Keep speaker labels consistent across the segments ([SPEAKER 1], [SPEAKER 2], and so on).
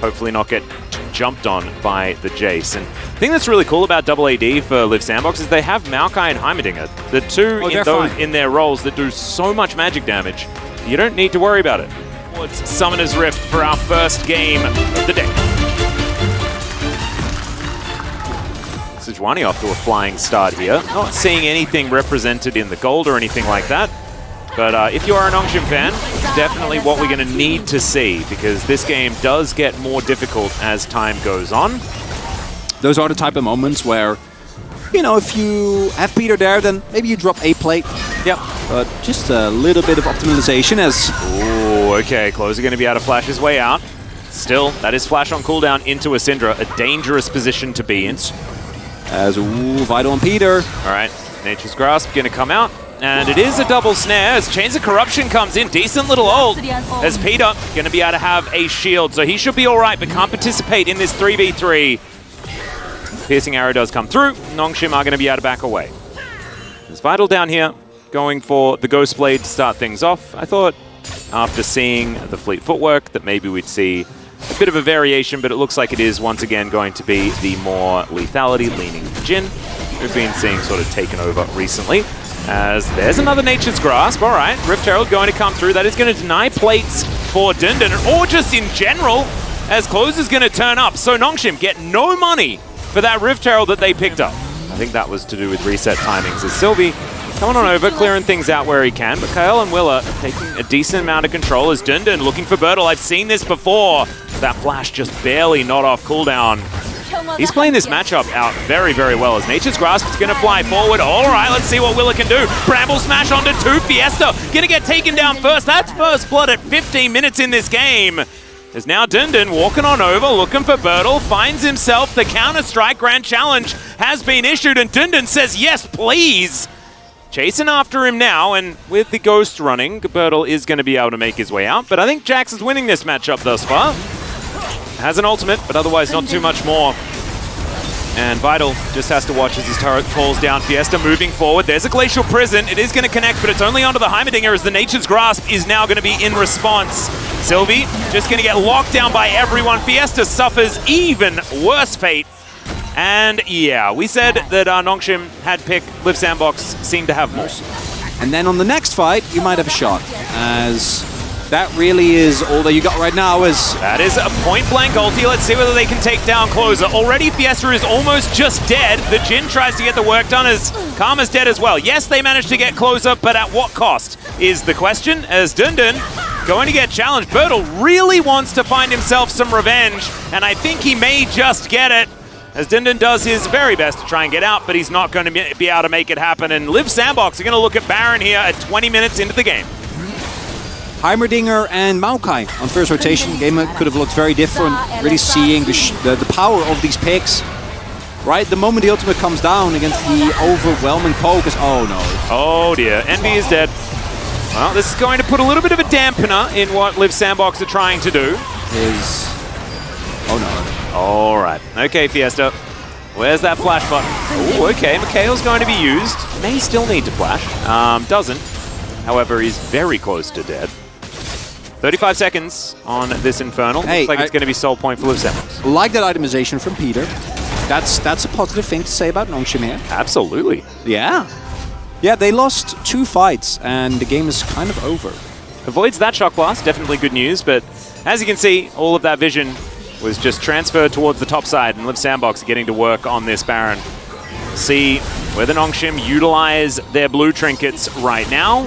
[SPEAKER 1] hopefully not get jumped on by the Jace. And the thing that's really cool about Double AD for Live Sandbox is they have Maokai and Heimerdinger, the two in their roles that do so much magic damage. You don't need to worry about it. It's Summoner's Rift for our first game of the day. Sejuani off to a flying start here. Not seeing anything represented in the gold or anything like that. But if you are a Nongshim fan, definitely what we're going to need to see, because this game does get more difficult as time goes on.
[SPEAKER 2] Those are the type of moments where, you know, if you have Peter there, then maybe you drop a plate.
[SPEAKER 1] Yep.
[SPEAKER 2] But just a little bit of optimization as...
[SPEAKER 1] Ooh, okay. Closer going to be able to flash his way out. Still, that is flash on cooldown into a Syndra, a dangerous position to be in.
[SPEAKER 2] As, Vital and Peter.
[SPEAKER 1] All right, Nature's Grasp going to come out. And it is a double snare as Chains of Corruption comes in. Decent little ult as Peter going to be able to have a shield. So he should be all right, but can't participate in this 3v3. Piercing Arrow does come through. Nongshim are going to be able to back away. There's Vital down here going for the Ghost Blade to start things off. I thought after seeing the Fleet Footwork that maybe we'd see a bit of a variation, but it looks like it is once again going to be the more lethality leaning Jhin we've been seeing sort of taken over recently. As there's another Nature's Grasp. All right, Rift Herald going to come through. That is going to deny plates for Dundun, or just in general, as Closer's going to turn up. So Nongshim get no money for that Rift Herald that they picked up. I think that was to do with reset timings. As Sylvie coming on over, clearing things out where he can, but Kyle and Willa taking a decent amount of control as Dundun looking for Bertle. I've seen this before. That flash just barely not off cooldown. He's playing this matchup out very, very well as Nature's Grasp is going to fly forward. All right, let's see what Willa can do. Bramble Smash onto 2. Fiesta going to get taken down first. That's first blood at 15 minutes in this game. There's now Dundun walking on over, looking for Bertle. Finds himself the Counter-Strike Grand Challenge has been issued, and Dundun says, yes, please. Chasing after him now, and with the Ghost running, Bertle is going to be able to make his way out. But I think Jax is winning this matchup thus far. Has an ultimate, but otherwise not too much more. And Vital just has to watch as his turret falls down. Fiesta moving forward. There's a Glacial Prison. It is going to connect, but it's only onto the Heimerdinger as the Nature's Grasp is now going to be in response. Sylvie just going to get locked down by everyone. Fiesta suffers even worse fate. And yeah, we said that Nongshim had picked. Live Sandbox seemed to have more.
[SPEAKER 2] And then on the next fight, you might have a shot, as that really is all that you got right now.
[SPEAKER 1] That is a point-blank ulti. Let's see whether they can take down Closer. Already Fiesta is almost just dead. The Jhin tries to get the work done as Karma's dead as well. Yes, they managed to get Closer, but at what cost is the question, as Dundun going to get challenged. Bertle really wants to find himself some revenge, and I think he may just get it, as Dundun does his very best to try and get out, but he's not going to be able to make it happen. And Live Sandbox are going to look at Baron here at 20 minutes into the game.
[SPEAKER 2] Heimerdinger and Maokai on first rotation. The game could have looked very different. Really seeing the power of these picks. Right, the moment the ultimate comes down against the overwhelming poke is... Oh no.
[SPEAKER 1] Oh dear, Envy is dead. Well, this is going to put a little bit of a dampener in what Live Sandbox are trying to do.
[SPEAKER 2] Oh no.
[SPEAKER 1] All right. Okay, Fiesta. Where's that flash button? Oh, okay. Mikhail's going to be used. May still need to flash. Doesn't. However, he's very close to dead. 35 seconds on this Infernal.
[SPEAKER 2] Hey,
[SPEAKER 1] looks like it's going to be soul point for Live Sandbox.
[SPEAKER 2] Like that itemization from Peter. That's a positive thing to say about Nongshim here.
[SPEAKER 1] Absolutely.
[SPEAKER 2] Yeah. Yeah, they lost 2 fights, and the game is kind of over.
[SPEAKER 1] Avoids that shock blast. Definitely good news, but as you can see, all of that vision was just transferred towards the top side, and Live Sandbox are getting to work on this Baron. See whether Nongshim utilize their blue trinkets right now,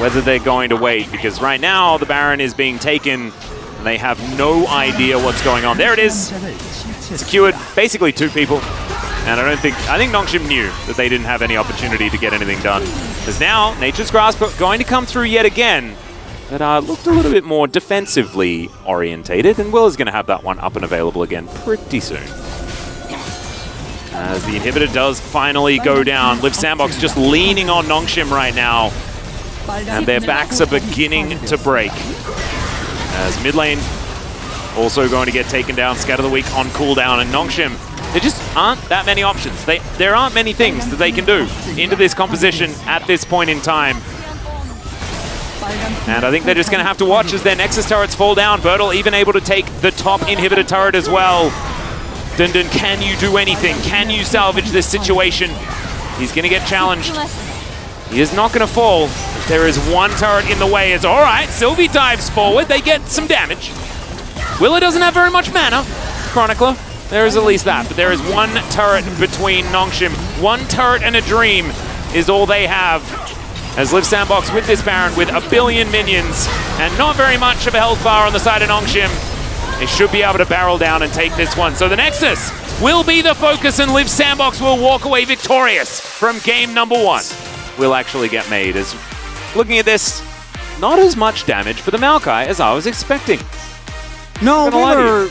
[SPEAKER 1] whether they're going to wait, because right now the Baron is being taken and they have no idea what's going on. There it is. Secured basically 2 people. And I think Nongshim knew that they didn't have any opportunity to get anything done. Because now Nature's Grasp going to come through yet again. That looked a little bit more defensively orientated, and Will is going to have that one up and available again pretty soon. As the inhibitor does finally go down, Live Sandbox just leaning on Nongshim right now, and their backs are beginning to break. As mid lane also going to get taken down, Scatter the Weak on cooldown, and Nongshim, there just aren't that many options. There aren't many things that they can do into this composition at this point in time. And I think they're just going to have to watch as their Nexus turrets fall down. Bertel even able to take the top inhibitor turret as well. Dundun, can you do anything? Can you salvage this situation? He's going to get challenged. He is not going to fall. There is one turret in the way. It's all right. Sylvie dives forward. They get some damage. Willa doesn't have very much mana. Chronicler, there is at least that. But there is one turret between Nongshim. One turret and a dream is all they have. As Liv Sandbox with this Baron with 1 billion minions and not very much of a health bar on the side of Nongshim. They should be able to barrel down and take this one. So the Nexus will be the focus and Liv Sandbox will walk away victorious from game number 1. Will actually get made. As looking at this, not as much damage for the Maokai as I was expecting.
[SPEAKER 2] No, we were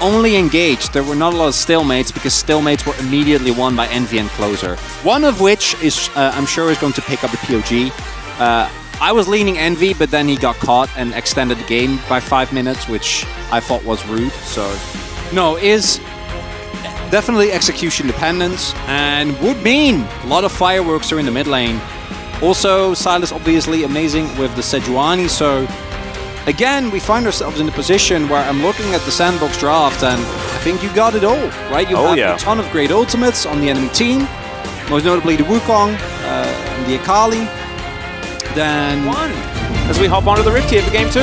[SPEAKER 2] only engaged. There were not a lot of stalemates because stalemates were immediately won by Envy and Closer. One of which is, I'm sure, is going to pick up the POG. I was leaning Envy, but then he got caught and extended the game by 5 minutes, which I thought was rude. So, no, is definitely execution dependent and would mean a lot of fireworks are in the mid lane. Also, Silas obviously amazing with the Sejuani, so again, we find ourselves in a position where I'm looking at the Sandbox draft and I think you got it all, right? You have a ton of great ultimates on the enemy team, most notably the Wukong and the Akali. Then
[SPEAKER 1] one as we hop onto the Rift here for game 2.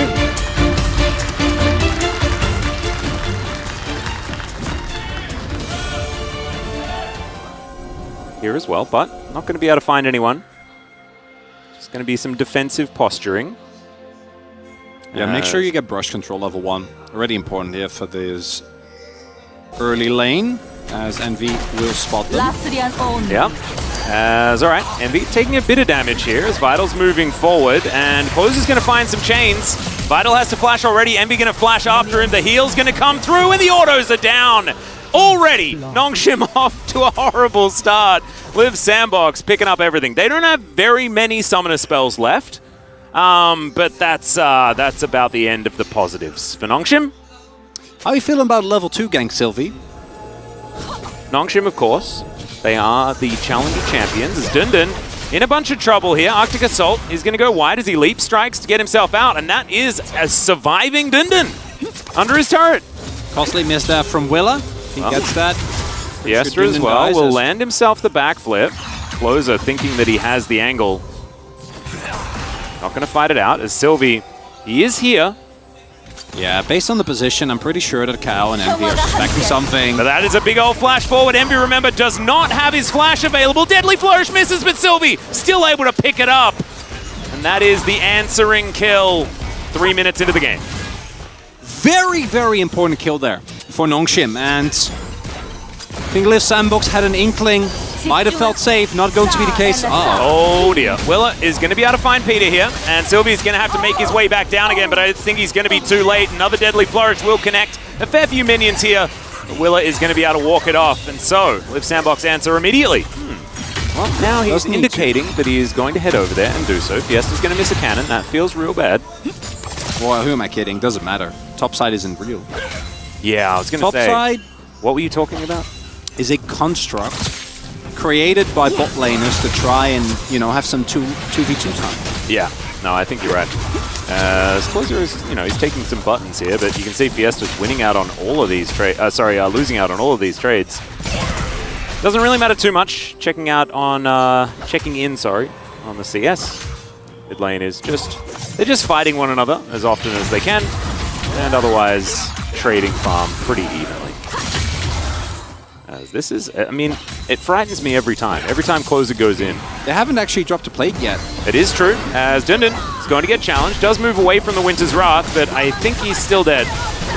[SPEAKER 1] Here as well, but not going to be able to find anyone. Just going to be some defensive posturing.
[SPEAKER 2] Yeah, make sure you get brush control level 1. Already important here for this early lane, as Envy will spot them.
[SPEAKER 1] Yeah. All right, Envy taking a bit of damage here as Vital's moving forward, and Closer's going to find some chains. Vital has to flash already, Envy going to flash after him, the heal's going to come through, and the autos are down. Already, Nongshim off to a horrible start. Liv Sandbox picking up everything. They don't have very many summoner spells left. But that's about the end of the positives for Nongshim.
[SPEAKER 2] How are you feeling about level 2 gank, Sylvie?
[SPEAKER 1] Nongshim, of course. They are the challenger champions. As Dundun in a bunch of trouble here. Arctic Assault is going to go wide as he leap strikes to get himself out, and that is a surviving Dundun under his turret.
[SPEAKER 2] Costly miss there from Willa. He gets that.
[SPEAKER 1] Fiesta as well will land himself the backflip. Closer thinking that he has the angle. Not going to fight it out as Sylvie, he is here.
[SPEAKER 2] Yeah, based on the position, I'm pretty sure that Cal and Envy are suspecting something.
[SPEAKER 1] But that is a big old flash forward. Envy, remember, does not have his flash available. Deadly Flourish misses, but Sylvie still able to pick it up. And that is the answering kill 3 minutes into the game.
[SPEAKER 2] Very, very important kill there for Nongshim. And I think Liv Sandbox had an inkling. Might have felt safe, not going to be the case.
[SPEAKER 1] Oh dear. Willa is going to be able to find Peter here, and Sylvie's going to have to make his way back down again, but I think he's going to be too late. Another Deadly Flourish will connect. A fair few minions here. But Willa is going to be able to walk it off, and so Liv Sandbox answer immediately. Well, now he's indicating that he is going to head over there and do so. Fiesta's going to miss a cannon. That feels real bad.
[SPEAKER 2] Well, who am I kidding? Doesn't matter. Topside isn't real.
[SPEAKER 1] Yeah, I was going to say.
[SPEAKER 2] Topside,
[SPEAKER 1] what were you talking about?
[SPEAKER 2] Is a construct created by bot laners to try and, you know, have some 2v2 time.
[SPEAKER 1] Yeah, no, I think you're right. Closer is, you know, he's taking some buttons here, but you can see Fiesta's winning out on all of these trades. Losing out on all of these trades. Doesn't really matter too much. Checking in on the CS. Mid lane is they're just fighting one another as often as they can, and otherwise trading farm pretty evenly. As this is, I mean, it frightens me every time. Every time Closer goes in.
[SPEAKER 2] They haven't actually dropped a plate yet.
[SPEAKER 1] It is true, as Dundun is going to get challenged. Does move away from the Winter's Wrath, but I think he's still dead.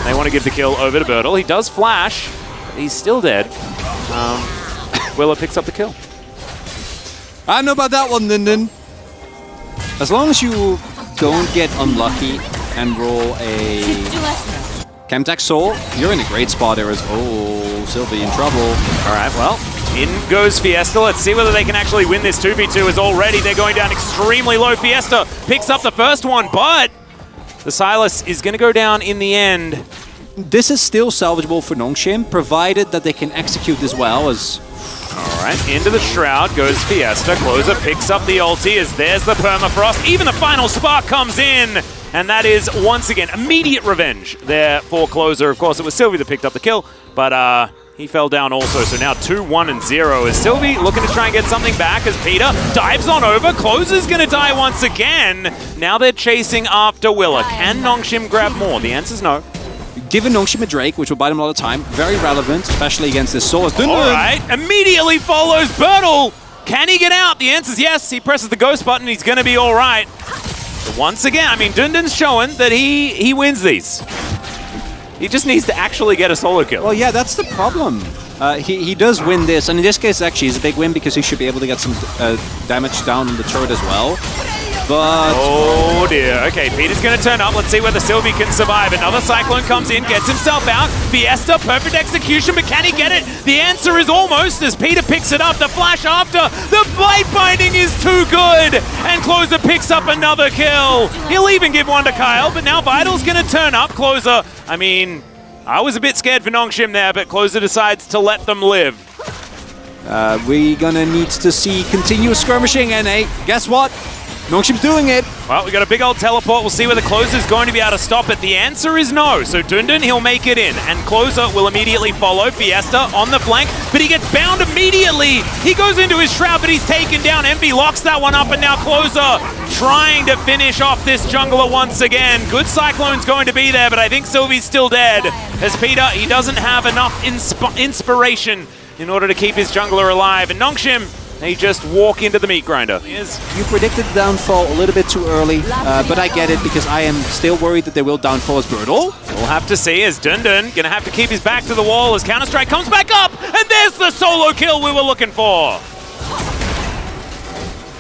[SPEAKER 1] They want to give the kill over to Bertel. He does flash, but he's still dead. Willa picks up the kill.
[SPEAKER 2] I don't know about that one, Dundun. As long as you don't get unlucky and roll a Chemtech Soul, you're in a great spot there as Sylvie in trouble.
[SPEAKER 1] All right, well, in goes Fiesta. Let's see whether they can actually win this 2v2 as already they're going down extremely low. Fiesta picks up the first one, but the Silas is going to go down in the end.
[SPEAKER 2] This is still salvageable for Nongshim, provided that they can execute this well as...
[SPEAKER 1] All right, into the Shroud goes Fiesta. Closer picks up the ulti as there's the Permafrost. Even the final spark comes in. And that is, once again, immediate revenge there for Closer. Of course, it was Sylvie that picked up the kill, but he fell down also. So now 2-1-0 is Sylvie looking to try and get something back as Peter dives on over. Closer's going to die once again. Now they're chasing after Willa. Can Nongshim grab more? The answer's no.
[SPEAKER 2] Given Nongshim a Drake, which will buy them a lot of time, very relevant, especially against this Source.
[SPEAKER 1] All right, immediately follows Bertle. Can he get out? The answer's yes. He presses the ghost button. He's going to be all right. But once again, I mean, Dundun's showing that he wins these. He just needs to actually get a solo kill.
[SPEAKER 2] Well, yeah, that's the problem. He does win this, and in this case, actually, it's a big win because he should be able to get some damage down on the turret as well. But...
[SPEAKER 1] oh dear. Okay, Peter's going to turn up. Let's see whether Sylvie can survive. Another Cyclone comes in, gets himself out. Fiesta, perfect execution, but can he get it? The answer is almost as Peter picks it up. The flash after. The blade binding is too good. And Closer picks up another kill. He'll even give one to Kyle, but now Vital's going to turn up. Closer, I mean, I was a bit scared for Nongshim there, but Closer decides to let them live.
[SPEAKER 2] We're going to need to see continuous skirmishing, and hey, guess what? Nongshim's doing it.
[SPEAKER 1] Well, we got a big old teleport. We'll see whether Closer's going to be able to stop it. The answer is no. So Dundun, he'll make it in. And Closer will immediately follow. Fiesta on the flank, but he gets bound immediately. He goes into his Shroud, but he's taken down. Envy locks that one up, and now Closer trying to finish off this jungler once again. Good Cyclone's going to be there, but I think Sylvie's still dead. As Peter, he doesn't have enough inspiration in order to keep his jungler alive. And Nongshim, they just walk into the meat grinder.
[SPEAKER 2] You predicted the downfall a little bit too early, but I get it because I am still worried that they will downfall as Bertle.
[SPEAKER 1] We'll have to see as Dundun gonna have to keep his back to the wall as Counter-Strike comes back up, and there's the solo kill we were looking for.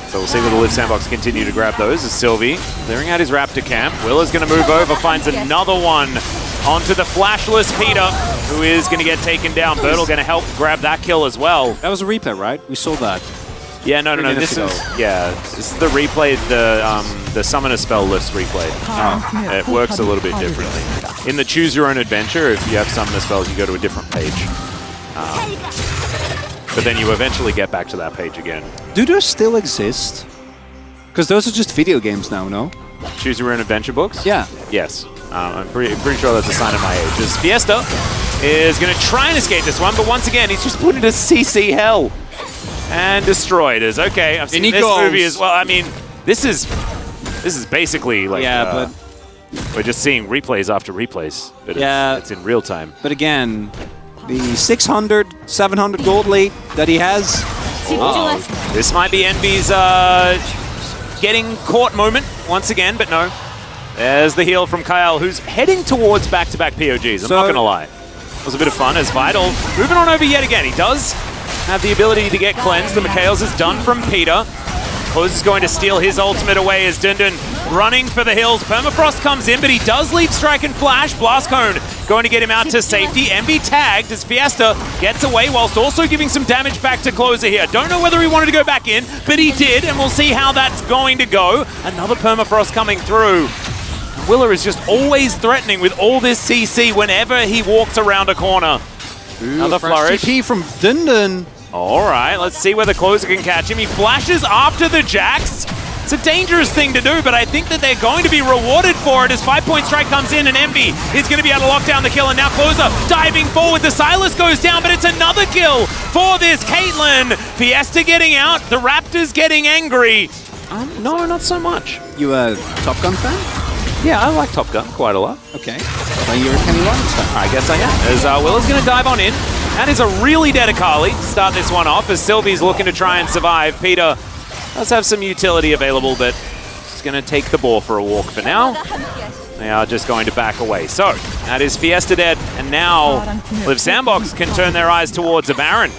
[SPEAKER 1] So we'll see whether Liv Sandbox continue to grab those as Sylvie clearing out his Raptor camp. Willa's gonna move over, finds another one onto the flashless Peter, who is going to get taken down. Bertle going to help grab that kill as well.
[SPEAKER 2] That was a replay, right? We saw that.
[SPEAKER 1] Yeah, no. This is the replay, the Summoner Spell list replay. It works a little bit differently. In the Choose Your Own Adventure, if you have Summoner Spells, you go to a different page. But then you eventually get back to that page again.
[SPEAKER 2] Do those still exist? Because those are just video games now, no?
[SPEAKER 1] Choose Your Own Adventure books?
[SPEAKER 2] Yeah.
[SPEAKER 1] Yes. I'm pretty sure that's a sign of my age. As Fiesta is going to try and escape this one, but once again, he's just put into CC hell and destroyed. As okay, I've seen this movie as well. I mean, this is basically like
[SPEAKER 2] but
[SPEAKER 1] we're just seeing replays after replays. But it's in real time.
[SPEAKER 2] But again, the 600, 700 gold lead that he has.
[SPEAKER 1] This might be Envy's getting caught moment once again, but no. There's the heal from Kyle, who's heading towards back-to-back POGs. I'm not going to lie. It was a bit of fun as Vital moving on over yet again. He does have the ability to get cleansed. The Mikhails is done from Peter. Close is going to steal his ultimate away as Dundun running for the hills. Permafrost comes in, but he does leave Strike and Flash. Blast Cone going to get him out to safety. Envy tagged as Fiesta gets away whilst also giving some damage back to Closer here. Don't know whether he wanted to go back in, but he did, and we'll see how that's going to go. Another Permafrost coming through. Willa is just always threatening with all this CC whenever he walks around a corner. Another flourish.
[SPEAKER 2] TP from Dundun.
[SPEAKER 1] All right, let's see whether Closer can catch him. He flashes after the Jax. It's a dangerous thing to do, but I think that they're going to be rewarded for it as 5-point strike comes in and Envy is going to be able to lock down the kill. And now Closer diving forward. The Silas goes down, but it's another kill for this Caitlyn. Fiesta getting out. The Raptors getting angry. No, not so much.
[SPEAKER 2] You a Top Gun fan?
[SPEAKER 1] Yeah, I like Top Gun quite a lot.
[SPEAKER 2] Okay. Well, you're a Kenny Rogers fan.
[SPEAKER 1] I guess I am. As Willa's going to dive on in. That is a really dead Akali to start this one off as Sylvie's looking to try and survive. Peter does have some utility available, but he's going to take the ball for a walk for now. They are just going to back away. So, that is Fiesta dead, and now Liv Sandbox can turn their eyes towards a Baron.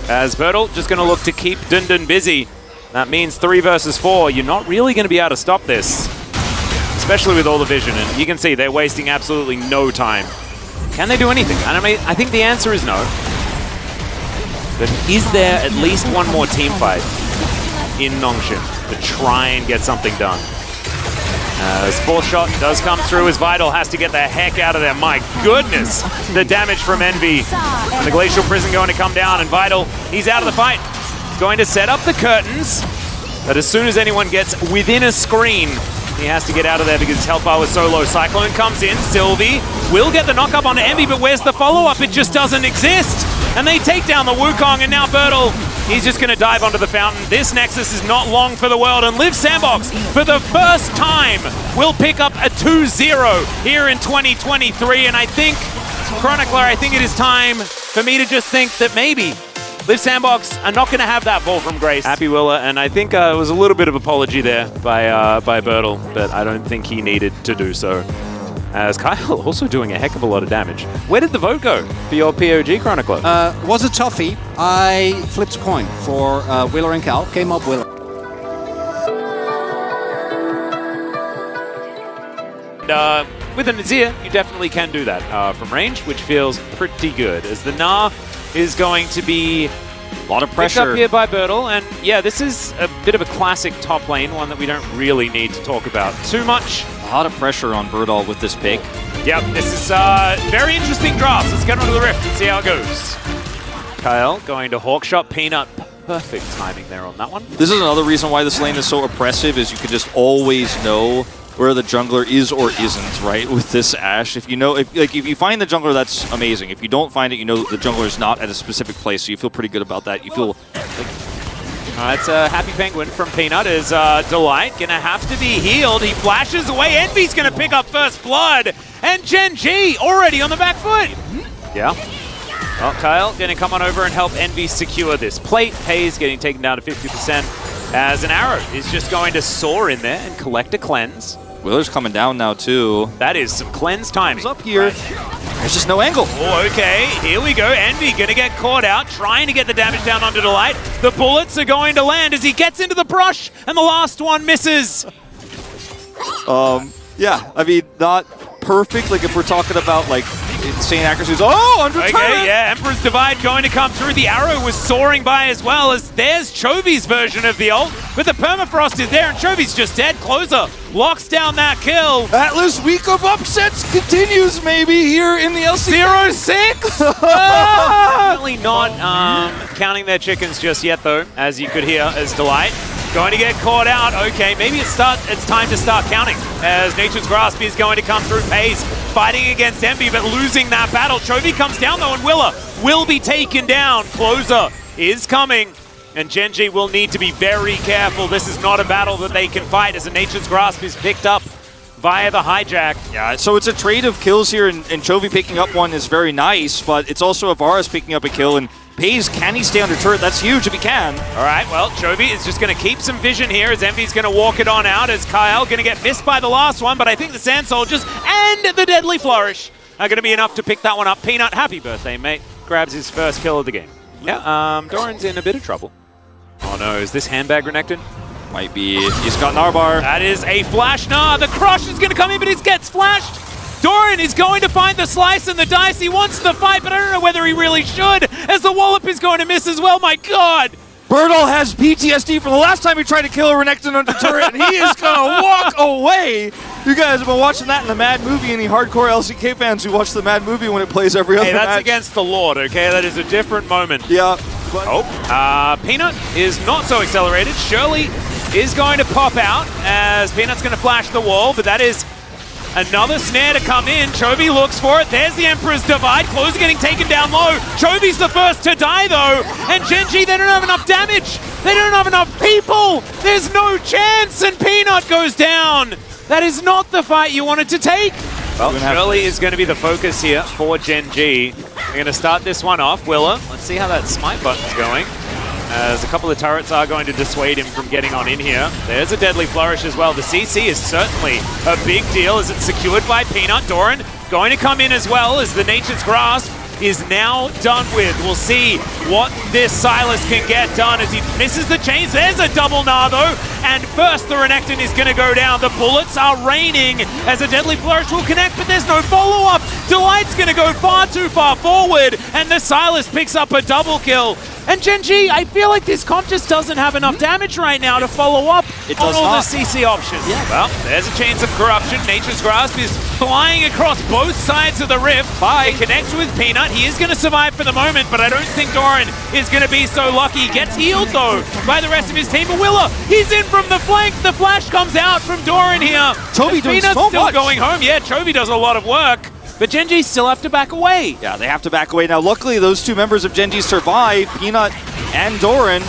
[SPEAKER 1] As Bertle just going to look to keep Dundun busy. That means 3 versus 4. You're not really going to be able to stop this, especially with all the vision, and you can see they're wasting absolutely no time. Can they do anything? I think the answer is no. But is there at least one more team fight in Nongshim to try and get something done? As fourth shot does come through as Vital has to get the heck out of there. My goodness, the damage from Envy. And the Glacial Prison going to come down, and Vital, he's out of the fight. Going to set up the curtains, but as soon as anyone gets within a screen, he has to get out of there because his health bar was so low. Cyclone comes in, Sylvie will get the knock-up onto Envy, but where's the follow-up? It just doesn't exist. And they take down the Wukong, and now Bertel, he's just going to dive onto the fountain. This Nexus is not long for the world, and Liv Sandbox, for the first time, will pick up a 2-0 here in 2023. And I think, Chronicler, I think it is time for me to just think that maybe Liv Sandbox are not going to have that ball from Grace. Happy Willa, and I think it was a little bit of apology there by Bertel, but I don't think he needed to do so. As Kyle also doing a heck of a lot of damage. Where did the vote go for your POG, Chronicler?
[SPEAKER 2] Was a toughie. I flipped a coin for Willer and Cal. Came up Willer.
[SPEAKER 1] And with an Azir, you definitely can do that from range, which feels pretty good. As the Gnar is going to be
[SPEAKER 2] a lot of pressure
[SPEAKER 1] picked up here by Bertel, and yeah, this is a bit of a classic top lane, one that we don't really need to talk about too much.
[SPEAKER 3] A lot of pressure on Bertel with this pick.
[SPEAKER 1] Yep, this is very interesting drafts. Let's get onto the Rift and see how it goes. Kyle going to Hawkshot. Peanut, perfect timing there on that one.
[SPEAKER 3] This is another reason why this lane is so oppressive, is you can just always know where the jungler is or isn't, right? With this Ashe, if you know, if you find the jungler, that's amazing. If you don't find it, you know that the jungler is not at a specific place, so you feel pretty good about that. You feel like...
[SPEAKER 1] It's a Happy Penguin from Peanut as Delight gonna have to be healed. He flashes away. Envy's gonna pick up first blood, and Gen G already on the back foot. Yeah. Well, Kyle gonna come on over and help Envy secure this plate. Hayes getting taken down to 50% as an arrow is just going to soar in there and collect a cleanse.
[SPEAKER 3] Willer's coming down now too.
[SPEAKER 1] That is some cleanse timing.
[SPEAKER 3] He's up here. Right. There's just no angle.
[SPEAKER 1] Oh, okay, here we go. Envy gonna get caught out, trying to get the damage down onto Delight. The bullets are going to land as he gets into the brush, and the last one misses.
[SPEAKER 3] Yeah, I mean, not perfect. Like if we're talking about like insane accuracies. Oh, under turret!
[SPEAKER 1] Okay, yeah, Emperor's Divide going to come through. The arrow was soaring by as well, as there's Chovy's version of the ult, but the permafrost is there and Chovy's just dead. Closer locks down that kill.
[SPEAKER 3] Atlas week of upsets continues maybe here in the LC.
[SPEAKER 1] 0-6! Definitely not counting their chickens just yet though, as you could hear as Delight going to get caught out. Okay, maybe it's time to start counting, as Nature's Grasp is going to come through. Pace fighting against Envy, but losing that battle. Chovy comes down though, and Willa will be taken down. Closer is coming, and Gen G will need to be very careful. This is not a battle that they can fight, as a Nature's Grasp is picked up via the hijack.
[SPEAKER 3] Yeah, so it's a trade of kills here, and Chovy picking up one is very nice, but it's also Avaris picking up a kill, and Pays, can he stay under turret? That's huge if he can.
[SPEAKER 1] All right, well, Chovy is just going to keep some vision here, as Envy's going to walk it on out, as Kyle going to get missed by the last one, but I think the Sand Soldiers and the Deadly Flourish are going to be enough to pick that one up. Peanut, happy birthday, mate. Grabs his first kill of the game. Yeah, Doran's in a bit of trouble. Oh no, is this handbag Renekton?
[SPEAKER 3] Might be. He's got Narbar.
[SPEAKER 1] That is a flash. Nah, the crush is going to come in, but he gets flashed. Doran is going to find the slice and the dice. He wants the fight, but I don't know whether he really should, as the wallop is going to miss as well. My God!
[SPEAKER 3] Bertel has PTSD from the last time he tried to kill a Renekton under turret, and he is going to walk away. You guys have been watching that in the Mad Movie, any hardcore LCK fans who watch the Mad Movie when it plays every other match.
[SPEAKER 1] Hey, that's against the Lord, okay? That is a different moment.
[SPEAKER 3] Yeah.
[SPEAKER 1] Peanut is not so accelerated. Shirley is going to pop out, as Peanut's going to flash the wall, but that is another snare to come in. Chovy looks for it. There's the Emperor's Divide. Closer getting taken down low. Chovy's the first to die though. And Gen G, they don't have enough damage. They don't have enough people. There's no chance. And Peanut goes down. That is not the fight you wanted to take. Well, Shirley is going to be the focus here for Gen G. They're going to start this one off. Willa, let's see how that smite button's going, as a couple of turrets are going to dissuade him from getting on in here. There's a Deadly Flourish as well. The CC is certainly a big deal, as it's secured by Peanut. Doran going to come in as well, as the Nature's Grasp is now done with. We'll see what this Silas can get done as he misses the chains. There's a double Gnar though, and first the Renekton is going to go down. The bullets are raining as a Deadly Flourish will connect, but there's no follow-up. Delight's going to go far too far forward, and the Silas picks up a double kill. And Gen.G, I feel like this comp just doesn't have enough damage right now to follow up on all the CC options.
[SPEAKER 2] Yeah.
[SPEAKER 1] Well, there's a chance of corruption. Nature's Grasp is flying across both sides of the rift. It connects with Peanut. He is going to survive for the moment, but I don't think Doran is going to be so lucky. Gets healed, though, by the rest of his team. But Willa, he's in from the flank. The flash comes out from Doran here.
[SPEAKER 3] Chovy doing
[SPEAKER 1] Peanut's
[SPEAKER 3] so
[SPEAKER 1] still
[SPEAKER 3] much.
[SPEAKER 1] going home. Yeah, Chovy does a lot of work. But Gen.G still have to back away.
[SPEAKER 3] Yeah, they have to back away. Now, luckily, those two members of Gen.G survive, Peanut and Doran.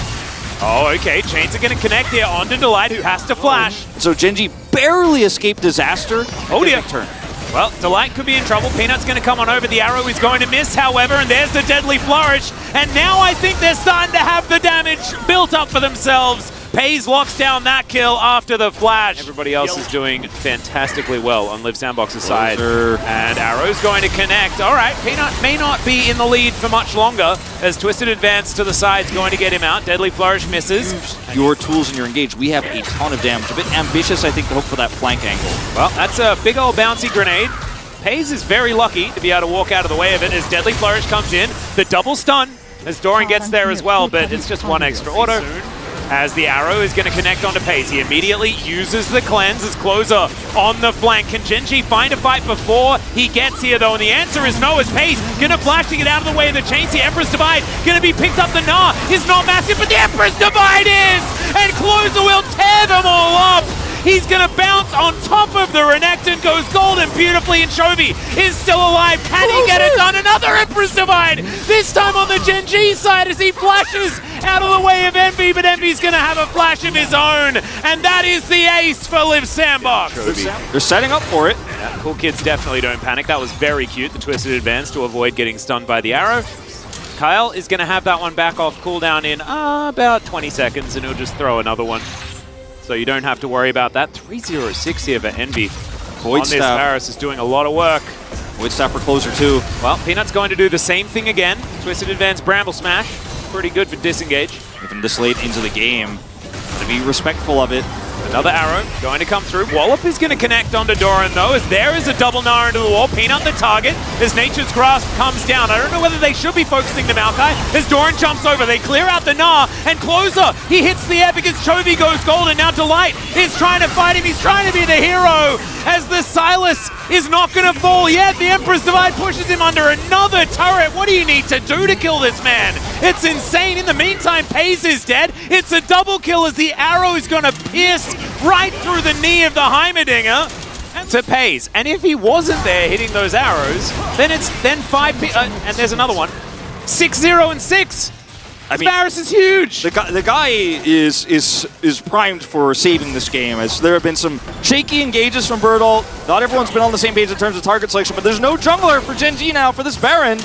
[SPEAKER 1] Oh, okay. Chains are going to connect here onto Delight, who has to flash.
[SPEAKER 3] So Gen.G barely escaped disaster.
[SPEAKER 1] Oh, dear.
[SPEAKER 3] Big turn.
[SPEAKER 1] Well, Delight could be in trouble. Peanut's going to come on over. The arrow is going to miss, however, and there's the Deadly Flourish. And now I think they're starting to have the damage built up for themselves. Pays locks down that kill after the flash. Everybody else is doing fantastically well on Liv Sandbox's side. And Arrow's going to connect. All right, Peanut may not be in the lead for much longer as Twisted Advance to the side's going to get him out. Deadly Flourish misses.
[SPEAKER 3] Your tools and your engage. We have a ton of damage. A bit ambitious, I think, to hope for that flank angle.
[SPEAKER 1] Well, that's a big old bouncy grenade. Pays is very lucky to be able to walk out of the way of it as Deadly Flourish comes in. The double stun as Doran gets there as well, but it's just one extra auto. As the arrow is going to connect onto Pays. He immediately uses the cleanse as Closer on the flank. Can Gen.G find a fight before he gets here, though? And the answer is no, as Pays going to flash to get out of the way of the chains. The Emperor's Divide going to be picked up. The Gnar is not massive, but the Emperor's Divide is! And Closer will tear them all up! He's going to bounce on top of the Renekton, goes golden beautifully, and Chovy is still alive. Can he get it done? Another Emperor's Divide! This time on the Gen.G side as he flashes out of the way of Envy, but Envy's going to have a flash of his own, and that is the ace for Liv Sandbox.
[SPEAKER 3] They're setting up for it.
[SPEAKER 1] Yeah, cool kids definitely don't panic. That was very cute, the Twisted Advance to avoid getting stunned by the arrow. Kyle is going to have that one back off cooldown in about 20 seconds, and he'll just throw another one. So you don't have to worry about that. 3-0-6 here for Envy.
[SPEAKER 3] Void
[SPEAKER 1] on this
[SPEAKER 3] Staff.
[SPEAKER 1] Varus is doing a lot of work.
[SPEAKER 3] Void Staff for Closer too.
[SPEAKER 1] Well, Peanut's going to do the same thing again. Twisted Advance Bramble Smash. Pretty good for disengage.
[SPEAKER 3] Even this late into the game. To be respectful of it.
[SPEAKER 1] Another arrow going to come through. Wallop is going to connect onto Doran, though, as there is a double Gnar into the wall. Peanut the target as Nature's Grasp comes down. I don't know whether they should be focusing the Maokai as Doran jumps over. They clear out the Gnar, and Closer, he hits the air because Chovy goes golden. Now Delight is trying to fight him. He's trying to be the hero as the Silas is not going to fall yet. The Emperor's Divide pushes him under another turret. What do you need to do to kill this man? It's insane. In the meantime, Pays is dead. It's a double kill as the arrow is going to pierce right through the knee of the Heimerdinger to Pays. And if he wasn't there hitting those arrows, then it's 5 and there's another one. 6-0-6. I mean, Varus is huge.
[SPEAKER 3] The guy is primed for saving this game, as there have been some shaky engages from Birdalt. Not everyone's been on the same page in terms of target selection, but there's no jungler for Gen.G now for this Baron.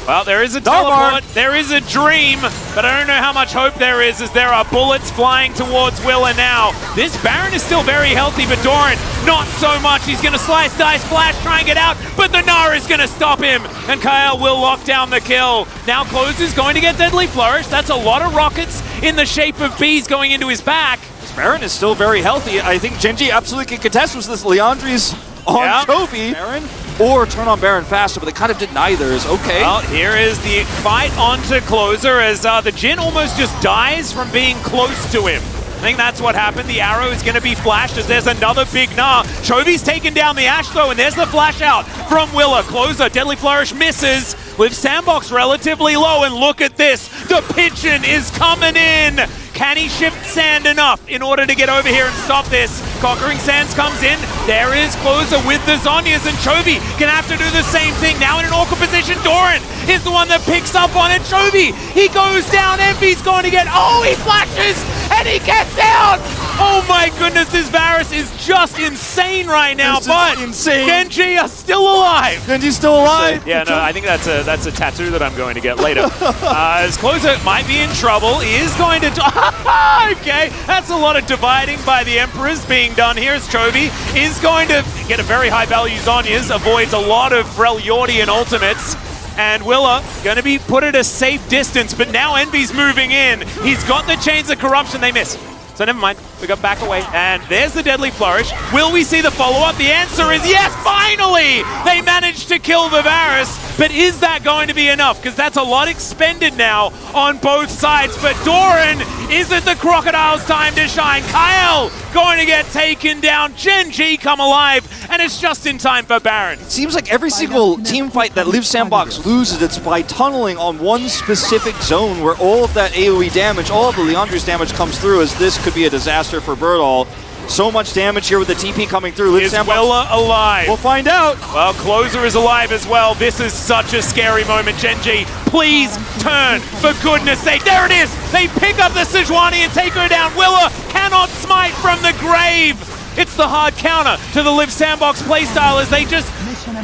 [SPEAKER 1] Well, there is a teleport, there is a dream, but I don't know how much hope there is as there are bullets flying towards Willa now. This Baron is still very healthy, but Doran, not so much. He's going to slice, dice, flash, try and get out, but the Gnar is going to stop him, and Kyle will lock down the kill. Now Close is going to get Deadly Flourish. That's a lot of rockets in the shape of bees going into his back.
[SPEAKER 3] Baron is still very healthy. I think Gen.G absolutely can contest with this Leandri's on Chovy. Baron. Or turn on Baron faster, but they kind of did neither. Is okay.
[SPEAKER 1] Well, here is the fight onto Closer as the Jhin almost just dies from being close to him. I think that's what happened. The arrow is going to be flashed as there's another big Gnar. Chovy's taken down the Ashe though, and there's the flash out from Willa. Closer, Deadly Flourish misses. Liv Sandbox relatively low, and look at this. The Pigeon is coming in. Can he shift Sand enough in order to get over here and stop this? Conquering Sands comes in. There is Closer with the Zhonya's, and Chovy gonna have to do the same thing. Now in an awkward position, Doran is the one that picks up on it. Chovy, he goes down. Envy's going to get, oh, he flashes, and he gets out. Oh my goodness, this Varus is just insane right now, but
[SPEAKER 3] insane.
[SPEAKER 1] Gen.G are still alive.
[SPEAKER 3] Gen.G's still alive?
[SPEAKER 1] Yeah, no, I think that's a tattoo that I'm going to get later. As Closer might be in trouble, he is going to... okay, that's a lot of dividing by the Emperors being done here as Chovy is going to get a very high value Zhonya's, avoids a lot of Freljordian ultimates. And Willa going to be put at a safe distance, but now Envy's moving in. He's got the Chains of Corruption, they miss. So never mind, we got back away. And there's the deadly flourish. Will we see the follow-up? The answer is yes, finally! They managed to kill Vivaris. But is that going to be enough? Because that's a lot expended now on both sides. But Doran, is it the Crocodile's time to shine? Kyle going to get taken down. Gen G come alive, and it's just in time for Baron.
[SPEAKER 3] It seems like every single team fight that Live Sandbox loses, it's by tunneling on one specific zone where all of that AoE damage, all of the Leandri's damage comes through, as this could be a disaster for Birdall. So much damage here with the TP coming through.
[SPEAKER 1] Is Willa alive?
[SPEAKER 3] We'll find out.
[SPEAKER 1] Well, Closer is alive as well. This is such a scary moment. Gen G, please turn, for goodness sake. There it is. They pick up the Sejuani and take her down. Willa cannot smite from the grave. It's the hard counter to the Live Sandbox playstyle as they just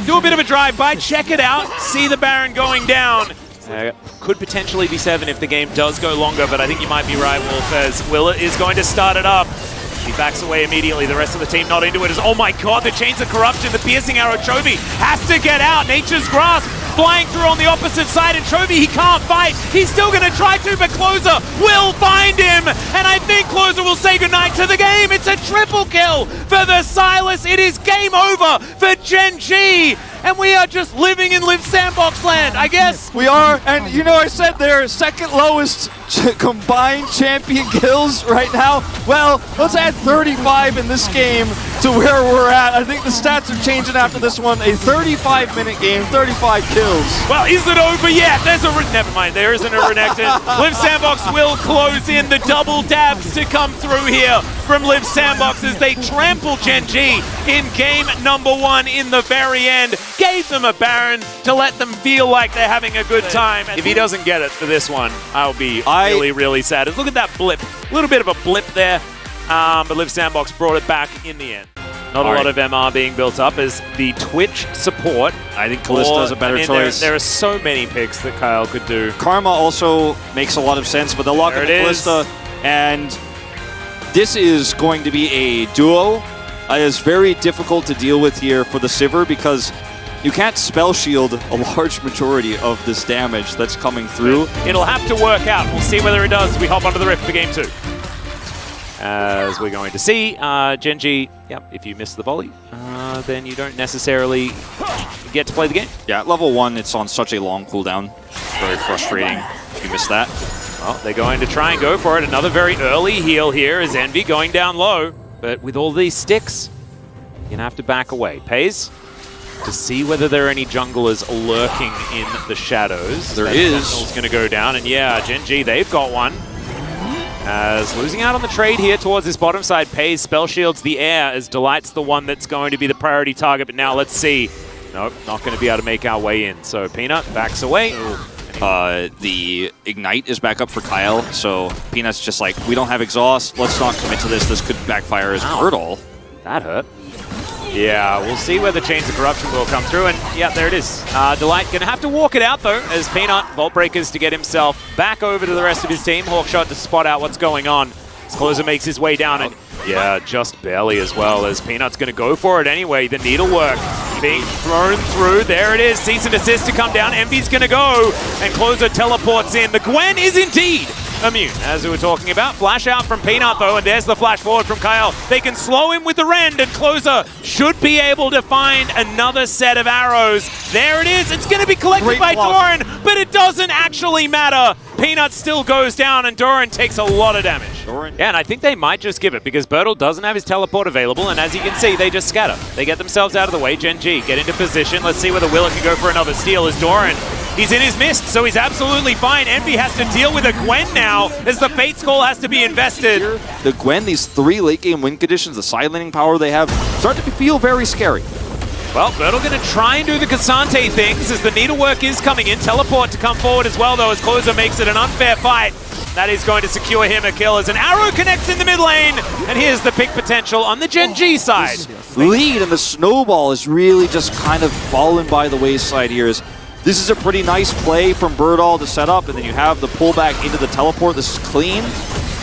[SPEAKER 1] do a bit of a drive-by, check it out, see the Baron going down. Could potentially be 7 if the game does go longer, but I think you might be right, Wolf, as Willa is going to start it up. He backs away immediately. The rest of the team not into it. As, oh my god, the Chains of Corruption, the piercing arrow. Chovy has to get out. Nature's Grasp flying through on the opposite side, and Chovy, he can't fight. He's still going to try to, but Closer will find him. And I think Closer will say goodnight to the game. It's a triple kill for the Silas. It is game over for Gen G. And we are just living in Live Sandbox land, I guess.
[SPEAKER 3] We are, and you know, I said they're second lowest combined champion kills right now. Well, let's add 35 in this game to where we're at. I think the stats are changing after this one. A 35-minute game, 35 kills.
[SPEAKER 1] Well, is it over yet? There's a... Never mind, there isn't a Renekton. Live Sandbox will close in. The double dabs to come through here from Live Sandbox as they trample Gen G in game number 1 in the very end. Gave them a Baron to let them feel like they're having a good time. And if he doesn't get it for this one, I'll be really, really sad. Look at that blip. A little bit of a blip there, but Live Sandbox brought it back in the end. Not a lot of MR being built up as the Twitch support.
[SPEAKER 3] I think Kalista is a better choice.
[SPEAKER 1] There are so many picks that Kyle could do.
[SPEAKER 3] Karma also makes a lot of sense, but they'll lock in Kalista, and this is going to be a duo. It is very difficult to deal with here for the Sivir because you can't spell shield a large majority of this damage that's coming through.
[SPEAKER 1] It'll have to work out. We'll see whether it does. We hop onto the Rift for game 2. As we're going to see, Gen G, if you miss the volley, then you don't necessarily get to play the game.
[SPEAKER 3] Yeah, at level 1, it's on such a long cooldown. Very frustrating if you miss that.
[SPEAKER 1] Well, they're going to try and go for it. Another very early heal here is Envy going down low. But with all these sticks, you're going to have to back away. Pays to see whether there are any junglers lurking in the shadows.
[SPEAKER 3] There is.
[SPEAKER 1] Sentinel's going to go down, and yeah, Gen G, they've got one. As losing out on the trade here towards this bottom side, Pays spell shields the air as Delight's the one that's going to be the priority target. But now let's see. Nope, not going to be able to make our way in. So Peanut backs away.
[SPEAKER 3] The Ignite is back up for Kyle, so Peanut's just like, we don't have exhaust, let's not commit to this. This could backfire as Birdall.
[SPEAKER 1] That hurt. Yeah, we'll see where the Chains of Corruption will come through, and yeah, there it is. Delight gonna have to walk it out though, as Peanut Vault Breakers to get himself back over to the rest of his team. Hawkshot to spot out what's going on. As Closer makes his way down, and yeah, just barely as well, as Peanut's gonna go for it anyway. The needlework being thrown through. There it is, cease and desist to come down. Envy's gonna go, and Closer teleports in. The Gwen is indeed immune, as we were talking about. Flash out from Peanut though, and there's the flash forward from Kyle. They can slow him with the rend, and Closer should be able to find another set of arrows. There it is, it's gonna be collected by Doran, but it doesn't actually matter. Peanut still goes down, and Doran takes a lot of damage. Yeah, and I think they might just give it, because Birdall doesn't have his teleport available, and as you can see, they just scatter. They get themselves out of the way. Gen G get into position. Let's see whether Willa can go for another steal as Doran. He's in his mist, so he's absolutely fine. Envy has to deal with a Gwen now, as the Fate Skull has to be invested.
[SPEAKER 3] The Gwen, these 3 late-game win conditions, the silencing power they have, start to feel very scary.
[SPEAKER 1] Well, Birdall going to try and do the Cassante things as the needlework is coming in. Teleport to come forward as well, though, as Closer makes it an unfair fight. That is going to secure him a kill as an arrow connects in the mid lane. And here's the pick potential on the Gen G side.
[SPEAKER 3] Lead and the snowball is really just kind of fallen by the wayside here. This is a pretty nice play from Birdall to set up, and then you have the pullback into the teleport. This is clean.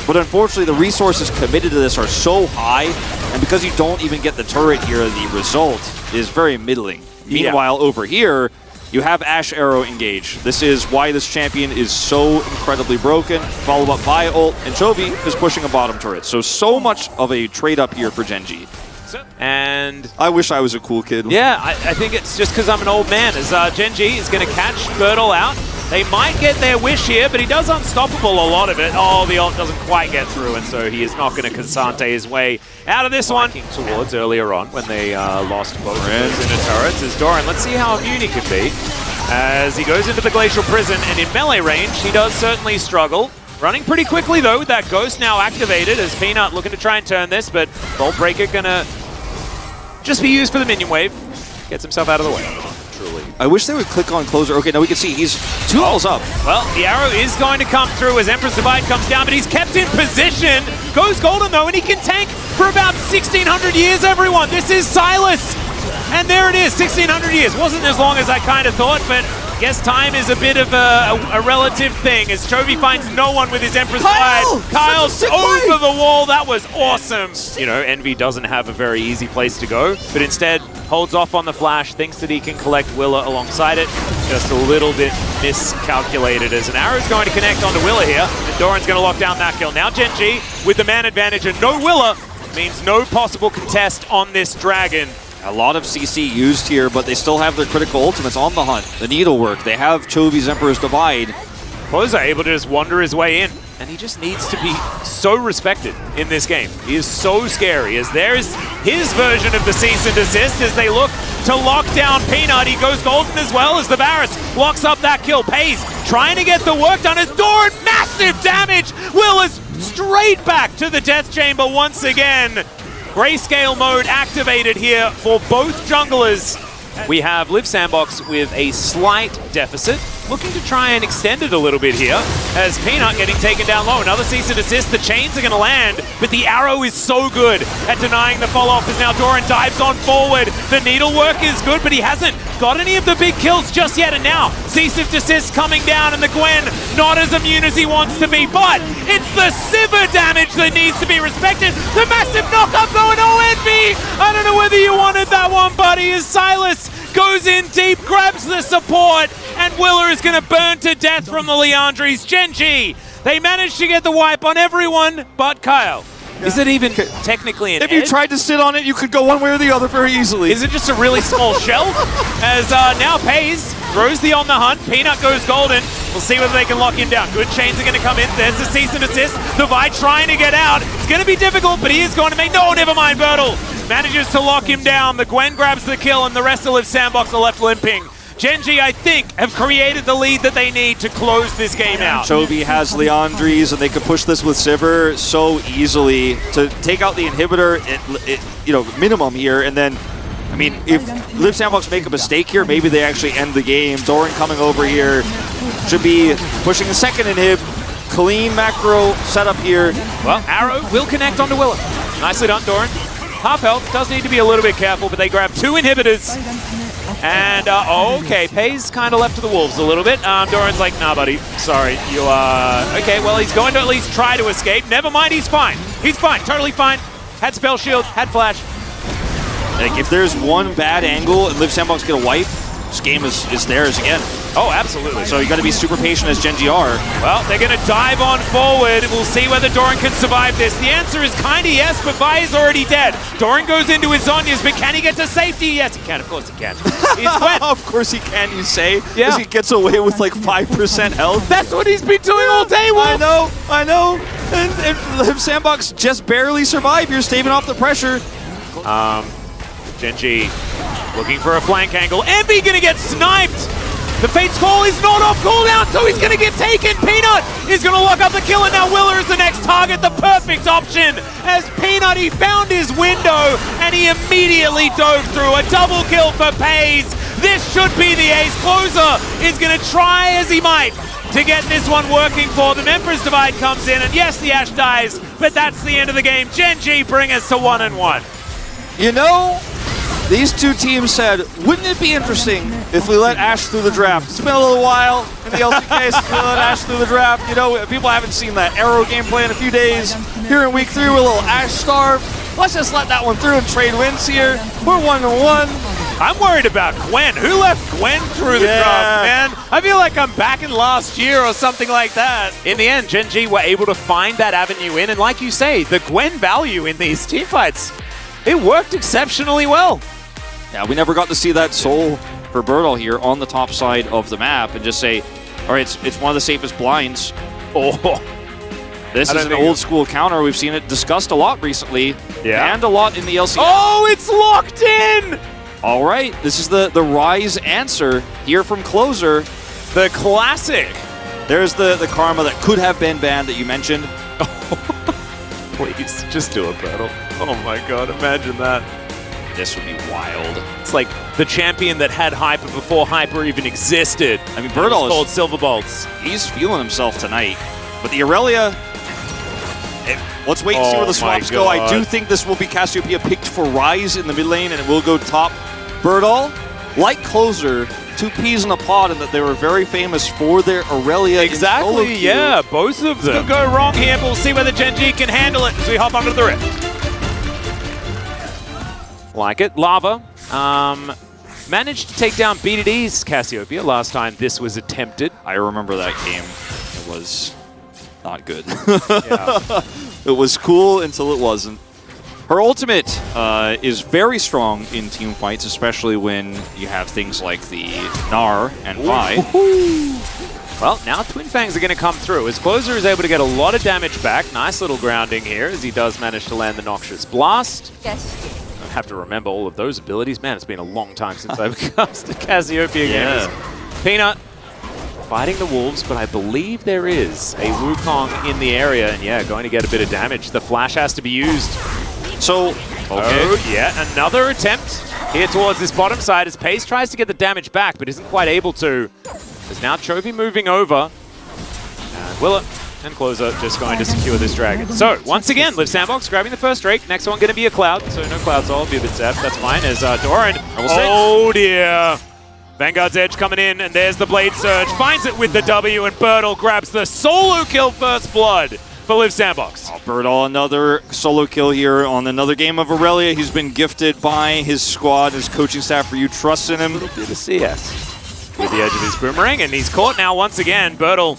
[SPEAKER 3] But unfortunately, the resources committed to this are so high, and because you don't even get the turret here, the result is very middling. Meanwhile, over here, You have Ashe Arrow engage. This is why this champion is so incredibly broken. Followed up by ult, and Chovy is pushing a bottom turret. So much of a trade up here for Gen.G.
[SPEAKER 1] And
[SPEAKER 3] I wish I was a cool kid.
[SPEAKER 1] yeah, I think it's just because I'm an old man, as Gen.G is going to catch Birdle out. They might get their wish here, but he does unstoppable a lot of it. Oh, the ult doesn't quite get through, and so he is not going to Cassante his way out of this one. Towards earlier on when they lost both of those inner turrets is Doran. Let's see how immune he can be as he goes into the Glacial Prison, and in melee range, he does certainly struggle. Running pretty quickly, though, with that Ghost now activated as Peanut looking to try and turn this, but Bolt Breaker going to just be used for the minion wave. Gets himself out of the way. Truly.
[SPEAKER 3] I wish they would click on closer. Okay, now we can see he's 2 ults up.
[SPEAKER 1] Well, the arrow is going to come through as Emperor's Divide comes down, but he's kept in position. Goes golden, though, and he can tank for about 1,600 years, everyone. This is Silas. And there it is, 1,600 years. Wasn't as long as I kind of thought, but I guess time is a bit of a relative thing as Chovy finds no one with his Emperor's Divide. Kyle's over the wall. That was awesome. You know, Envy doesn't have a very easy place to go, but instead holds off on the flash, thinks that he can collect Willa alongside it. Just a little bit miscalculated as an arrow's going to connect onto Willa here, and Doran's going to lock down that kill. Now Gen.G with the man advantage and no Willa means no possible contest on this dragon.
[SPEAKER 3] A lot of CC used here, but they still have their critical ultimates on the hunt. The needlework. They have Chovy's Emperor's Divide.
[SPEAKER 1] Closer able to just wander his way in, and he just needs to be so respected in this game. He is so scary as there's his version of the cease and desist as they look to lock down Peanut. He goes golden as well as the Varus locks up that kill. Pays trying to get the work done as Doran, massive damage. Will is straight back to the death chamber once again. Grayscale mode activated here for both junglers. We have Liv Sandbox with a slight deficit, looking to try and extend it a little bit here, as Peanut getting taken down low. Another cease and desist, the chains are going to land, but the arrow is so good at denying the follow-up as now Doran dives on forward. The needlework is good, but he hasn't got any of the big kills just yet, and now cease and desist coming down, and the Gwen not as immune as he wants to be, but it's the Sivir damage that needs to be respected. The massive knock-up though, and Envy! I don't know whether you wanted that one, buddy, as Silas goes in deep, grabs the support, and Willa is going to burn to death from the Liandry's. Gen.G, they managed to get the wipe on everyone but Kyle. Yeah. Is it even technically an
[SPEAKER 3] If you
[SPEAKER 1] edge?
[SPEAKER 3] tried to sit on it, you could go one way or the other very easily.
[SPEAKER 1] Is it just a really small shell? As now Pays throws the on the hunt. Peanut goes golden. We'll see whether they can lock him down. Good chains are going to come in. There's the cease and desist. Divide trying to get out. It's going to be difficult, but he is going to make... No, never mind, Birdle manages to lock him down. The Gwen grabs the kill, and the rest of Liv Sandbox are left limping. Gen.G, I think, have created the lead that they need to close this game out.
[SPEAKER 3] Chovy has Liandry's, and they could push this with Sivir so easily to take out the inhibitor, minimum here, and then, I mean, if Liv Sandbox make a mistake here, maybe they actually end the game. Doran coming over here should be pushing a second inhib. Clean macro setup here.
[SPEAKER 1] Well, arrow will connect onto Willa. Nicely done, Doran. Half health, does need to be a little bit careful, but they grab 2 inhibitors. And, okay, Pays kind of left to the wolves a little bit. Doran's like, nah, buddy, sorry, you okay, well, he's going to at least try to escape. Never mind, he's fine. He's fine, totally fine. Had spell shield, had flash.
[SPEAKER 3] Like, if there's one bad angle and Liv Sandbox get a wipe, this game is theirs again.
[SPEAKER 1] Oh, absolutely.
[SPEAKER 3] So you got to be super patient as Gen.G are.
[SPEAKER 1] Well, they're going to dive on forward. We'll see whether Doran can survive this. The answer is kind of yes, but Vi is already dead. Doran goes into his Zhonya's, but can he get to safety? Yes, he can. Of course he can. He's wet.
[SPEAKER 3] Of course he can, you say.
[SPEAKER 1] Yeah.
[SPEAKER 3] As he gets away with like 5% health.
[SPEAKER 1] That's what he's been doing all day, Wolf.
[SPEAKER 3] I know. And Liv Sandbox just barely survive. You're staving off the pressure.
[SPEAKER 1] Gen.G looking for a flank angle. Envy gonna get sniped! The Fate's Call is not off cooldown, so he's gonna get taken! Peanut is gonna lock up the kill, and now Willa is the next target, the perfect option! As Peanut, he found his window, and he immediately dove through. A double kill for Pays! This should be the ace. Closer is gonna try as he might to get this one working for them. Emperor's Divide comes in, and yes, the Ashe dies, but that's the end of the game. Gen.G bring us to 1-1.
[SPEAKER 3] You know, these two teams said, wouldn't it be interesting if we let Ashe through the draft? It's been a little while in the LCK since we let Ashe through the draft. You know, people haven't seen that Arrow gameplay in a few days. Here in week 3, we're a little Ashe starved. Let's just let that one through and trade wins here. We're 1-1.
[SPEAKER 1] I'm worried about Gwen. Who left Gwen through the draft, man? I feel like I'm back in last year or something like that. In the end, Gen G were able to find that avenue in, and like you say, the Gwen value in these teamfights, it worked exceptionally well.
[SPEAKER 3] Yeah, we never got to see that soul for Bertol here on the top side of the map and just say, all right, it's one of the safest blinds. Oh, this is an old school counter. We've seen it discussed a lot recently, and a lot in the LCS.
[SPEAKER 1] Oh, it's locked in!
[SPEAKER 3] All right, this is the Rise answer here from Closer.
[SPEAKER 1] The classic.
[SPEAKER 3] There's the karma that could have been banned that you mentioned.
[SPEAKER 1] Please, just do it, Bertol. Oh my god, imagine that.
[SPEAKER 3] This would be wild.
[SPEAKER 1] It's like the champion that had Hyper before Hyper even existed.
[SPEAKER 3] I mean, Bertol is
[SPEAKER 1] called Silver Bolts.
[SPEAKER 3] He's feeling himself tonight. But the Aurelia, let's wait and see where the swaps go. I do think this will be Cassiopeia picked for Rise in the mid lane, and it will go top. Bertol, like Closer, two peas in a pod, and that they were very famous for their Aurelia.
[SPEAKER 1] Exactly, yeah, both of them. Could go wrong here, but we'll see whether Gen G can handle it as we hop onto the rift. Like it. Lava managed to take down BDD's Cassiopeia last time this was attempted.
[SPEAKER 3] I remember that game. It was not good.
[SPEAKER 1] Yeah.
[SPEAKER 3] It was cool until it wasn't. Her ultimate is very strong in team fights, especially when you have things like the Gnar and Vi.
[SPEAKER 1] Well, now Twin Fangs are going to come through as Closer is able to get a lot of damage back. Nice little grounding here as he does manage to land the Noxious Blast. I have to remember all of those abilities. Man, it's been a long time since I've cast a Cassiopeia game. Peanut fighting the Wolves, but I believe there is a Wukong in the area, and going to get a bit of damage. The flash has to be used.
[SPEAKER 3] So,
[SPEAKER 1] another attempt here towards this bottom side as Pace tries to get the damage back, but isn't quite able to. There's now Chovy moving over, and Willa and Closer just going to secure this dragon. So, once again, Live Sandbox grabbing the first Drake. Next one going to be a Cloud, so no Cloud Soul, be a bit sad. That's fine, as Doran. Oh dear. Vanguard's Edge coming in, and there's the Blade Surge. Finds it with the W, and Bertol grabs the solo kill first blood for Live Sandbox.
[SPEAKER 3] Oh, Bertol, another solo kill here on another game of Aurelia. He's been gifted by his squad, his coaching staff. You trust in him?
[SPEAKER 1] A little bit of CS with the edge of his boomerang, and he's caught now once again. Bertol.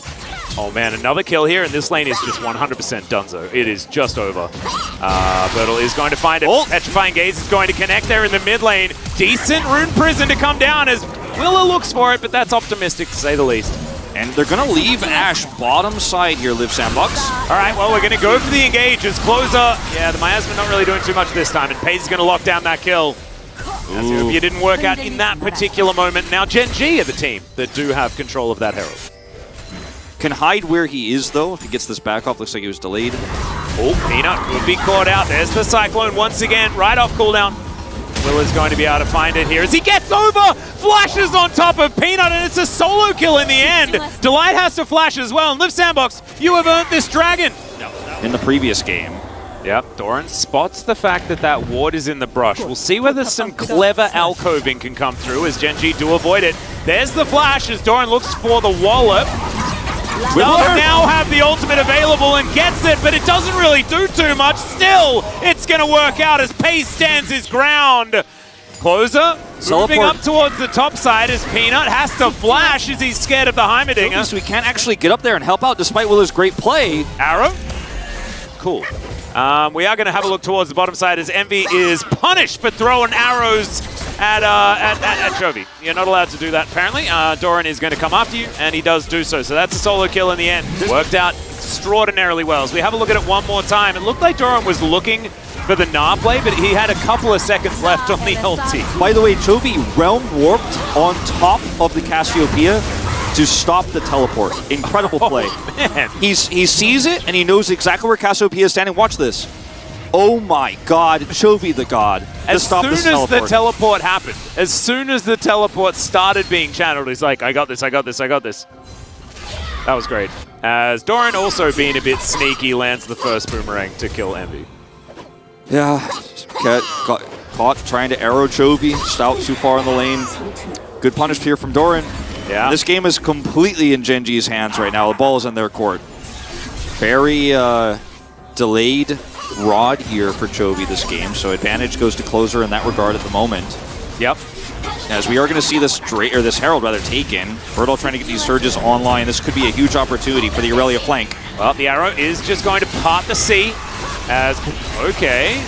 [SPEAKER 1] Oh man, another kill here, and this lane is just 100% donezo. It is just over. Bertol is going to find it. Petrifying Gaze is going to connect there in the mid lane. Decent Rune Prison to come down as Willa looks for it, but that's optimistic to say the least.
[SPEAKER 3] And they're going to leave Ashe bottom side here, Live Sandbox.
[SPEAKER 1] All right, well, we're going to go for the engage as Closer. Yeah, the Miasma not really doing too much this time, and Pace is going to lock down that kill. Cassiopeia didn't work out in that particular moment. Now Gen G are the team that do have control of that Herald.
[SPEAKER 3] Can hide where he is, though, if he gets this back off. Looks like he was delayed.
[SPEAKER 1] Oh, Peanut could be caught out. There's the Cyclone once again, right off cooldown. Willa's going to be able to find it here as he gets over, flashes on top of Peanut, and it's a solo kill in the end. Delight has to flash as well, and Live Sandbox, you have earned this dragon.
[SPEAKER 3] In the previous game.
[SPEAKER 1] Yep, Doran spots the fact that that ward is in the brush. We'll see whether some clever alcoving can come through as Gen G do avoid it. There's the flash as Doran looks for the wallop. Will now have the ultimate available and gets it, but it doesn't really do too much. Still, it's going to work out as Pace stands his ground. Closer moving up towards the top side as Peanut has to flash as he's scared of the Heimerdinger.
[SPEAKER 3] So we can't actually get up there and help out despite Willa's great play.
[SPEAKER 1] Arrow. Cool. We are going to have a look towards the bottom side as Envy is punished for throwing arrows at Chovy. You're not allowed to do that, apparently. Doran is going to come after you, and he does do so. So that's a solo kill in the end. Worked out extraordinarily well. As we have a look at it one more time, it looked like Doran was looking for the Gnar play, but he had a couple of seconds left on the ulti.
[SPEAKER 3] By the way, Chovy realm warped on top of the Cassiopeia to stop the teleport. Incredible play.
[SPEAKER 1] Man.
[SPEAKER 3] He sees it, and he knows exactly where Cassiopeia is standing. Watch this. Oh my god, Chovy the god.
[SPEAKER 1] As soon as the teleport happened, as soon as the teleport started being channeled, he's like, I got this, I got this, I got this. That was great. As Doran, also being a bit sneaky, lands the first boomerang to kill Envy.
[SPEAKER 3] Yeah, got caught trying to arrow Chovy, just out too far in the lane. Good punish here from Doran.
[SPEAKER 1] Yeah.
[SPEAKER 3] This game is completely in Gen G's hands right now. The ball is in their court. Very delayed rod here for Chovy this game, so advantage goes to Closer in that regard at the moment.
[SPEAKER 1] Yep.
[SPEAKER 3] As we are going to see this Herald taken. Bertol trying to get these surges online. This could be a huge opportunity for the Aurelia flank.
[SPEAKER 1] Well, the arrow is just going to part the sea as, okay.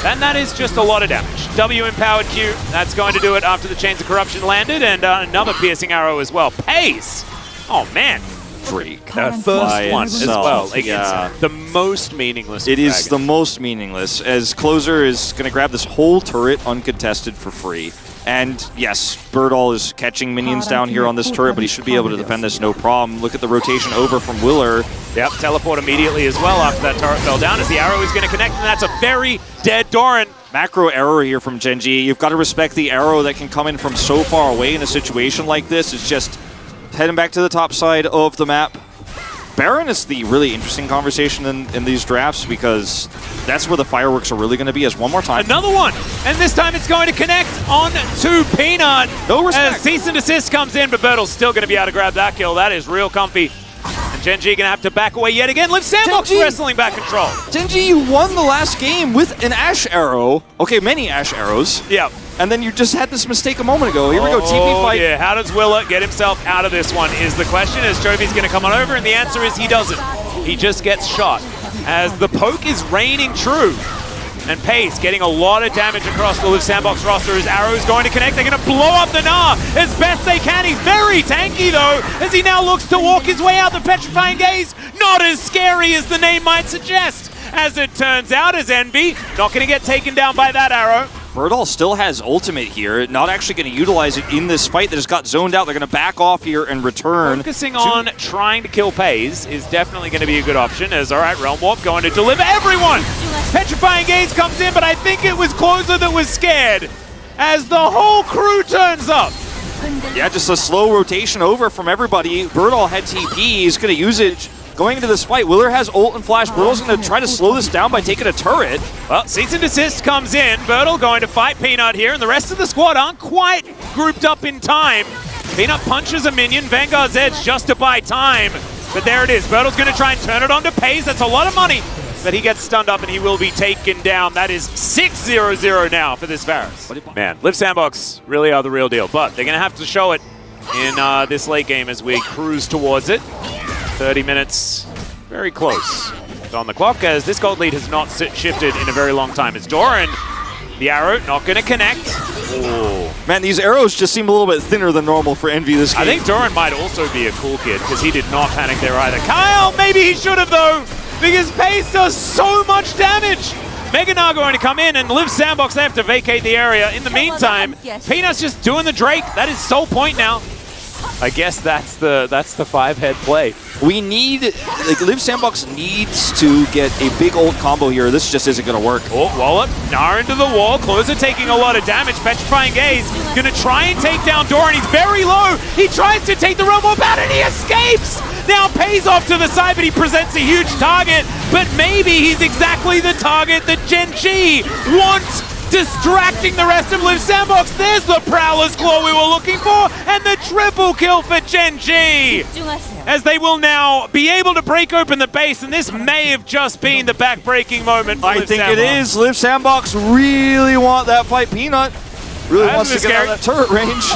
[SPEAKER 1] And that is just a lot of damage. W-empowered Q, that's going to do it after the Chains of Corruption landed, and another piercing arrow as well. Pays! Oh, man.
[SPEAKER 3] Drake.
[SPEAKER 1] The first one as well. Like, it's the most meaningless.
[SPEAKER 3] It is the most meaningless, as Closer is going to grab this whole turret uncontested for free. And yes, Bertol is catching minions down here on this turret, but he should be able to defend this no problem. Look at the rotation over from Willer.
[SPEAKER 1] Yep, teleport immediately as well after that turret fell down, as the arrow is going to connect, and that's a very dead Doran.
[SPEAKER 3] Macro error here from Gen.G. You've got to respect the arrow that can come in from so far away in a situation like this. It's just heading back to the top side of the map. Baron is the really interesting conversation in these drafts, because that's where the fireworks are really going to be. As one more time.
[SPEAKER 1] Another one! And this time it's going to connect on to Peanut.
[SPEAKER 3] No respect.
[SPEAKER 1] As cease and desist comes in, but Bertol's still going to be able to grab that kill. That is real comfy. And Gen.G going to have to back away yet again. Liv Sandbox wrestling back control.
[SPEAKER 3] Gen.G, you won the last game with an Ash arrow. Okay, many Ash arrows.
[SPEAKER 1] Yeah.
[SPEAKER 3] And then you just had this mistake a moment ago. Here we go, TP fight.
[SPEAKER 1] Yeah, how does Willa get himself out of this one is the question, as Jovi's going to come on over, and the answer is he doesn't. He just gets shot, as the poke is reigning true. And Pace getting a lot of damage across the Liv Sandbox roster. His arrow is going to connect. They're going to blow up the Gnar as best they can. He's very tanky, though, as he now looks to walk his way out. The Petrifying Gaze, not as scary as the name might suggest. As it turns out, as Envy, not going to get taken down by that arrow.
[SPEAKER 3] Bertol still has ultimate here, not actually going to utilize it in this fight that just got zoned out. They're going to back off here and return.
[SPEAKER 1] Focusing on trying to kill Pays is definitely going to be a good option, as, all right, Realm Warp going to deliver everyone. Petrifying Gaze comes in, but I think it was Closer that was scared, as the whole crew turns up.
[SPEAKER 3] Yeah, just a slow rotation over from everybody. Bertol had TP, he's going to use it. Going into this fight, Willer has ult and flash. Bertol's going to try to slow this down by taking a turret.
[SPEAKER 1] Well, cease and desist comes in. Bertol going to fight Peanut here, and the rest of the squad aren't quite grouped up in time. Peanut punches a minion. Vanguard's Edge just to buy time. But there it is. Bertol's going to try and turn it on to Pays. That's a lot of money. But he gets stunned up, and he will be taken down. That is 6-0-0 now for this Varus. Man, Liv Sandbox really are the real deal. But they're going to have to show it in this late game as we cruise towards it. 30 minutes, very close on the clock, as this gold lead has not shifted in a very long time. It's Doran, the arrow, not going to connect. Ooh.
[SPEAKER 3] Man, these arrows just seem a little bit thinner than normal for Envy this game.
[SPEAKER 1] I think Doran might also be a cool kid, because he did not panic there either. Kyle, maybe he should have, though, because Pace does so much damage. Mega Gnar going to come in, and Liv Sandbox, they have to vacate the area. In the meantime, Peanut's just doing the Drake. That is sole point now. I guess that's the 5-head play.
[SPEAKER 3] We need, like, Liv Sandbox needs to get a big ult combo here. This just isn't going to work.
[SPEAKER 1] Oh, Wallop, Gnar into the wall. Closer taking a lot of damage. Petrifying Gaze going to try and take down Doran. He's very low. He tries to take the Realm Warp out, and he escapes. Now Pays off to the side, but he presents a huge target. But maybe he's exactly the target that Gen.G wants, distracting the rest of Liv Sandbox. There's the Prowler's Claw we were looking for, and the triple kill for Gen.G, as they will now be able to break open the base, and this may have just been the back-breaking moment for Liv Sandbox.
[SPEAKER 3] I think it is. Liv Sandbox really want that fight. Peanut really wants to get out of that turret range.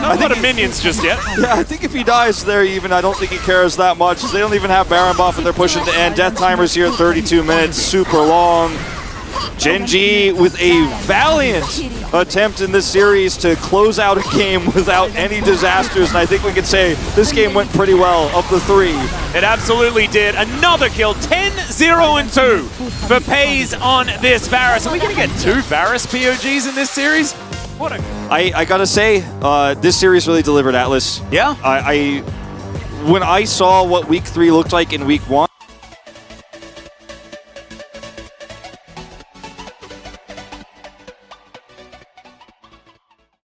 [SPEAKER 1] Not a lot of minions just yet.
[SPEAKER 3] Yeah, I think if he dies there even, I don't think he cares that much. They don't even have Baron buff, and they're pushing to end. Death timers here, 32 minutes, super long. Gen.G with a valiant attempt in this series to close out a game without any disasters, and I think we can say this game went pretty well of the three.
[SPEAKER 1] It absolutely did. Another kill, 10-0-2 for Pays on this Varus. Are we going to get 2 Varus POGs in this series? What a...
[SPEAKER 3] I gotta say, this series really delivered, Atlas.
[SPEAKER 1] Yeah?
[SPEAKER 3] When I saw what Week 3 looked like in Week 1,